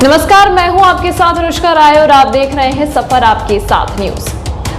नमस्कार, मैं हूं आपके साथ अनुष्का राय और आप देख रहे हैं सफर आपके साथ न्यूज।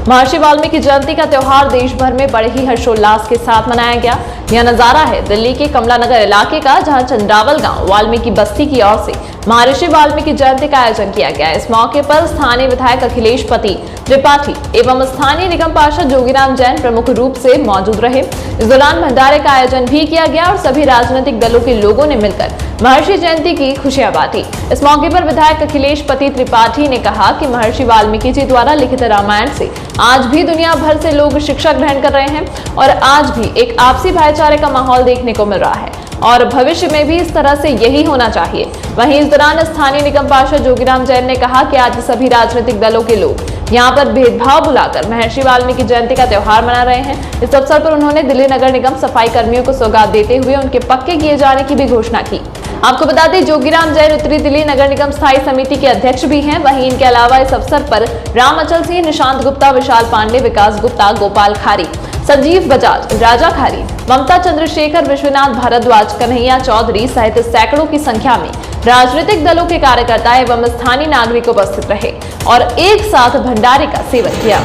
महर्षि वाल्मीकि जयंती का त्योहार देश भर में बड़े ही हर्षोल्लास के साथ मनाया गया। यह नजारा है दिल्ली के कमला नगर इलाके का, जहां चंद्रावल गांव वाल्मीकि बस्ती की ओर से महर्षि वाल्मीकि जयंती का आयोजन किया गया। इस मौके पर स्थानीय विधायक अखिलेश पति त्रिपाठी एवं स्थानीय निगम पार्षद जोगीराम जैन प्रमुख रूप से मौजूद रहे। इस दौरान भंडारे का आयोजन भी किया गया और सभी राजनीतिक दलों के लोगों ने मिलकर महर्षि जयंती की खुशियां बांटी। इस मौके पर विधायक अखिलेश पति त्रिपाठी ने कहा कि महर्षि वाल्मीकि जी द्वारा लिखित रामायण से आज भी दुनिया भर से लोग शिक्षा ग्रहण कर रहे हैं और आज भी एक आपसी भाईचारे का माहौल देखने को मिल रहा है और भविष्य में भी इस तरह से यही होना चाहिए। वहीं इस दौरान स्थानीय निगम पार्षद जोगीराम जैन ने कहा कि आज सभी राजनीतिक दलों के लोग यहां पर भेदभाव भुलाकर महर्षि वाल्मीकि जयंती का त्योहार मना रहे हैं। इस अवसर पर उन्होंने दिल्ली नगर निगम सफाई कर्मियों को सौगात देते हुए उनके पक्के किए जाने की भी घोषणा की। आपको बता दें, जोगीराम जैन उत्तरी दिल्ली नगर निगम स्थायी समिति के अध्यक्ष भी हैं। वहीं इनके अलावा इस अवसर पर राम अचल सिंह, निशांत गुप्ता, विशाल पांडे, विकास गुप्ता, गोपाल खारी, संजीव बजाज, राजा खारी, ममता चंद्रशेखर, विश्वनाथ भारद्वाज, कन्हैया चौधरी सहित सैकड़ों की संख्या में राजनीतिक दलों के कार्यकर्ता एवं स्थानीय नागरिक उपस्थित रहे और एक साथ भंडारे का सेवन किया।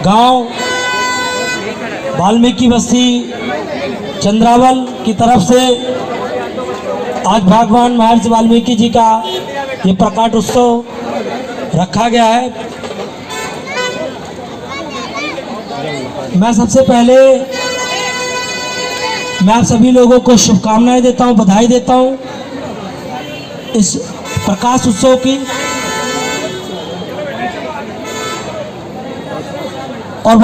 गांव वाल्मीकि बस्ती चंद्रावल की तरफ से आज भगवान महर्षि वाल्मीकि जी का ये प्रकाश उत्सव रखा गया है। मैं सबसे पहले आप सभी लोगों को शुभकामनाएं देता हूं, बधाई देता हूं इस प्रकाश उत्सव की। और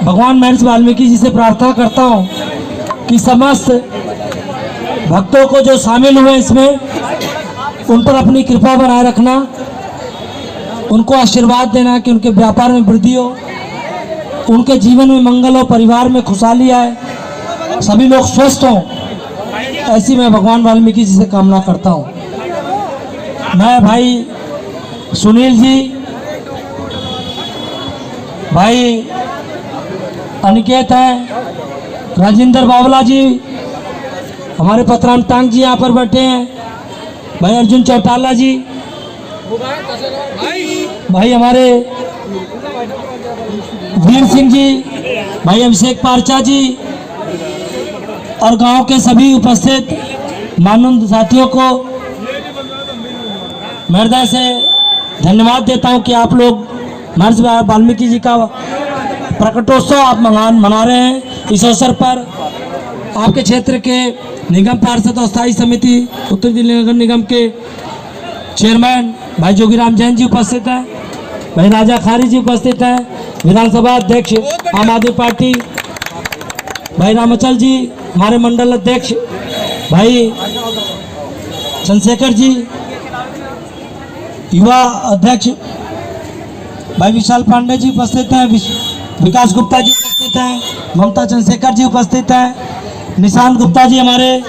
भगवान महर्षि वाल्मीकि जी से प्रार्थना करता हूँ कि समस्त भक्तों को जो शामिल हुए इसमें, उन पर अपनी कृपा बनाए रखना, उनको आशीर्वाद देना कि उनके व्यापार में वृद्धि हो, उनके जीवन में मंगल हो, परिवार में खुशहाली आए, सभी लोग स्वस्थ हों, ऐसी मैं भगवान वाल्मीकि जी से कामना करता हूँ। मैं भाई सुनील जी, भाई अनिकेत हैं, राजेंद्र बावला जी, हमारे पतराम टांग जी यहाँ पर बैठे हैं, भाई अर्जुन चौटाला जी, भाई हमारे वीर सिंह जी, भाई अभिषेक पारचा जी और गांव के सभी उपस्थित माननीय साथियों को मैं हृदय से धन्यवाद देता हूं कि आप लोग महर्षि वाल्मीकि जी का प्रकटोत्सव आप मना रहे हैं। इस अवसर पर आपके क्षेत्र के निगम पार्षद और स्थायी समिति उत्तर दिल्ली नगर निगम के चेयरमैन भाई जोगीराम जैन जी उपस्थित हैं, भाई राजा खारी जी उपस्थित हैं, विधानसभा अध्यक्ष आम आदमी पार्टी भाई रामचल जी, हमारे मंडल अध्यक्ष भाई चंद्रशेखर जी, युवा अध्यक्ष भाई विशाल पांडे जी उपस्थित हैं, विकास गुप्ता जी उपस्थित हैं, ममता चंद्रशेखर जी उपस्थित हैं, निशांत गुप्ता जी, हमारे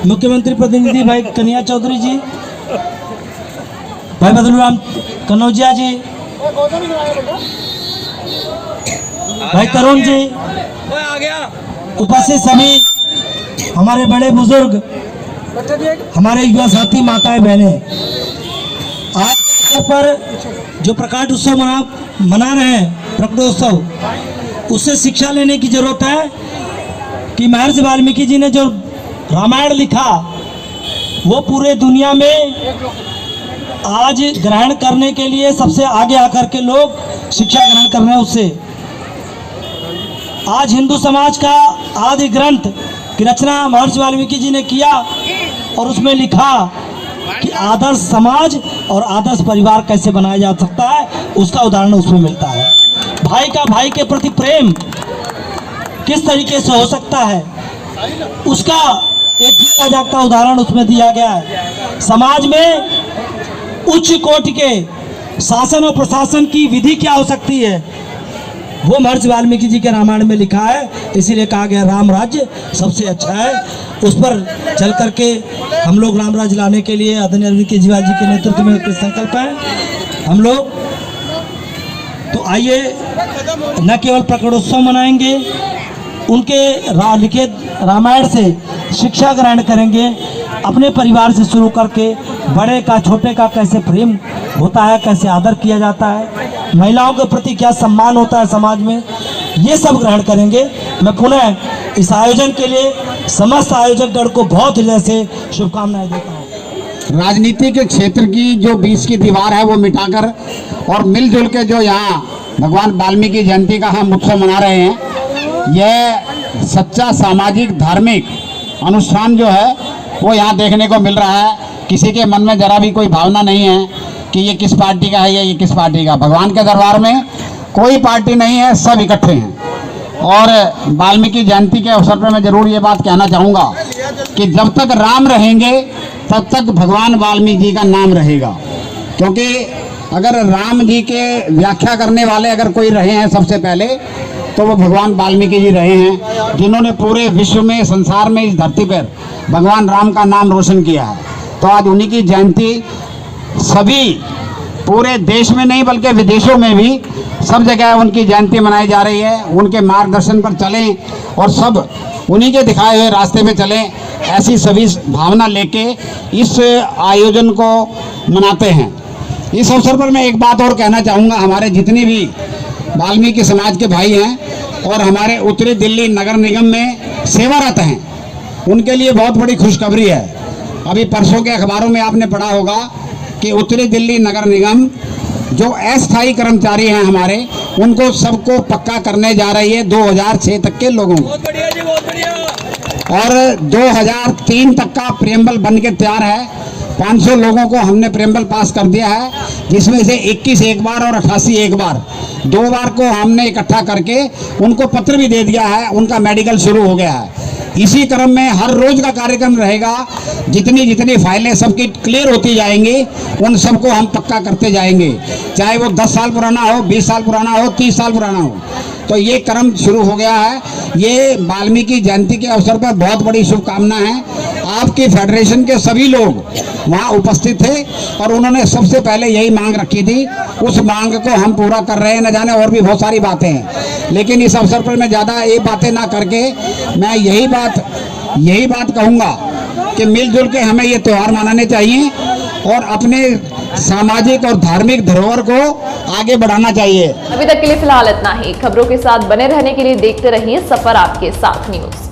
मुख्यमंत्री प्रतिनिधि भाई कन्हैया चौधरी जी, भाई बदलूराम कनौजिया जी, भाई तरुण जी, उपस्थित सभी हमारे बड़े बुजुर्ग, हमारे युवा साथी, माताएं, बहनें, आज पर जो प्रकाश उत्सव मना रहे हैं, प्रकटोत्सव, उससे शिक्षा लेने की जरूरत है कि महर्षि वाल्मीकि जी ने जो रामायण लिखा वो पूरे दुनिया में आज ग्रहण करने के लिए सबसे आगे आकर के लोग शिक्षा ग्रहण कर रहे हैं। उससे आज हिंदू समाज का आदि ग्रंथ की रचना महर्षि वाल्मीकि जी ने किया और उसमें लिखा कि आदर्श समाज और आदर्श परिवार कैसे बनाया जा सकता है, उसका उदाहरण उसमें मिलता है। भाई का भाई के प्रति प्रेम किस तरीके से हो सकता है, उसका एक जीता जागता उदाहरण उसमें दिया गया है। समाज में उच्च कोटि के शासन और प्रशासन की विधि क्या हो सकती है, वो महर्षि वाल्मीकि जी के रामायण में लिखा है। इसीलिए कहा गया राम राज्य सबसे अच्छा है। उस पर चल करके हम लोग राम राज्य लाने के लिए आदरणीय अरविंद केजरीवाल जी के नेतृत्व में संकल्प है हम लोग। तो आइए न केवल प्रकटोत्सव मनाएंगे, उनके लिखे रामायण से शिक्षा ग्रहण करेंगे, अपने परिवार से शुरू करके बड़े का छोटे का कैसे प्रेम होता है, कैसे आदर किया जाता है, महिलाओं के प्रति क्या सम्मान होता है समाज में, ये सब ग्रहण करेंगे। मैं पुनः इस आयोजन के लिए समस्त आयोजक गण को बहुत हृदय से शुभकामनाएं देता हूँ। राजनीति के क्षेत्र की जो बीच की दीवार है वो मिटाकर और मिलजुल के जो यहाँ भगवान वाल्मीकि जयंती का हम उत्सव मना रहे हैं, यह सच्चा सामाजिक धार्मिक अनुष्ठान जो है वो यहाँ देखने को मिल रहा है। किसी के मन में जरा भी कोई भावना नहीं है कि ये किस पार्टी का है या ये किस पार्टी का। भगवान के दरबार में कोई पार्टी नहीं है, सब इकट्ठे हैं। और वाल्मीकि जयंती के अवसर पर मैं जरूर ये बात कहना चाहूँगा कि जब तक राम रहेंगे तब तक भगवान वाल्मीकि जी का नाम रहेगा, क्योंकि अगर राम जी के व्याख्या करने वाले अगर कोई रहे हैं सबसे पहले तो वो भगवान वाल्मीकि जी रहे हैं, जिन्होंने पूरे विश्व में संसार में इस धरती पर भगवान राम का नाम रोशन किया है। तो आज उन्हीं की जयंती सभी पूरे देश में नहीं बल्कि विदेशों में भी सब जगह उनकी जयंती मनाई जा रही है। उनके मार्गदर्शन पर चलें और सब उन्हीं के दिखाए हुए रास्ते पे चलें, ऐसी सभी भावना लेके इस आयोजन को मनाते हैं। इस अवसर पर मैं एक बात और कहना चाहूँगा, हमारे जितने भी वाल्मीकि समाज के भाई हैं और हमारे उत्तरी दिल्ली नगर निगम में सेवारत हैं, उनके लिए बहुत बड़ी खुशखबरी है। अभी परसों के अखबारों में आपने पढ़ा होगा कि उत्तरी दिल्ली नगर निगम जो अस्थायी कर्मचारी हैं हमारे, उनको सबको पक्का करने जा रही है 2006 तक के लोगों को, और 2003 तक का प्रेम्बल बन के तैयार है। 500 लोगों को हमने प्रेम्बल पास कर दिया है, जिसमें से 21 एक बार और 88 एक बार, 2 बार को हमने इकट्ठा करके उनको पत्र भी दे दिया है। उनका मेडिकल शुरू हो गया है। इसी क्रम में हर रोज का कार्यक्रम रहेगा। जितनी जितनी फाइलें सबकी क्लियर होती जाएंगी, उन सबको हम पक्का करते जाएंगे, चाहे वो 10 साल पुराना हो, 20 साल पुराना हो, 30 साल पुराना हो। तो ये क्रम शुरू हो गया है। ये वाल्मीकि जयंती के अवसर पर बहुत बड़ी शुभकामना है। आपकी फेडरेशन के सभी लोग वहाँ उपस्थित थे और उन्होंने सबसे पहले यही मांग रखी थी। उस मांग को हम पूरा कर रहे हैं। न जाने और भी बहुत सारी बातें हैं, लेकिन इस अवसर पर मैं ज़्यादा ये बातें ना करके मैं यही बात कहूँगा कि मिलजुल के हमें ये त्यौहार मनाने चाहिए और अपने सामाजिक और धार्मिक धरोहर को आगे बढ़ाना चाहिए। अभी तक के लिए फिलहाल इतना ही। खबरों के साथ बने रहने के लिए देखते रहिए सफर आपके साथ न्यूज़।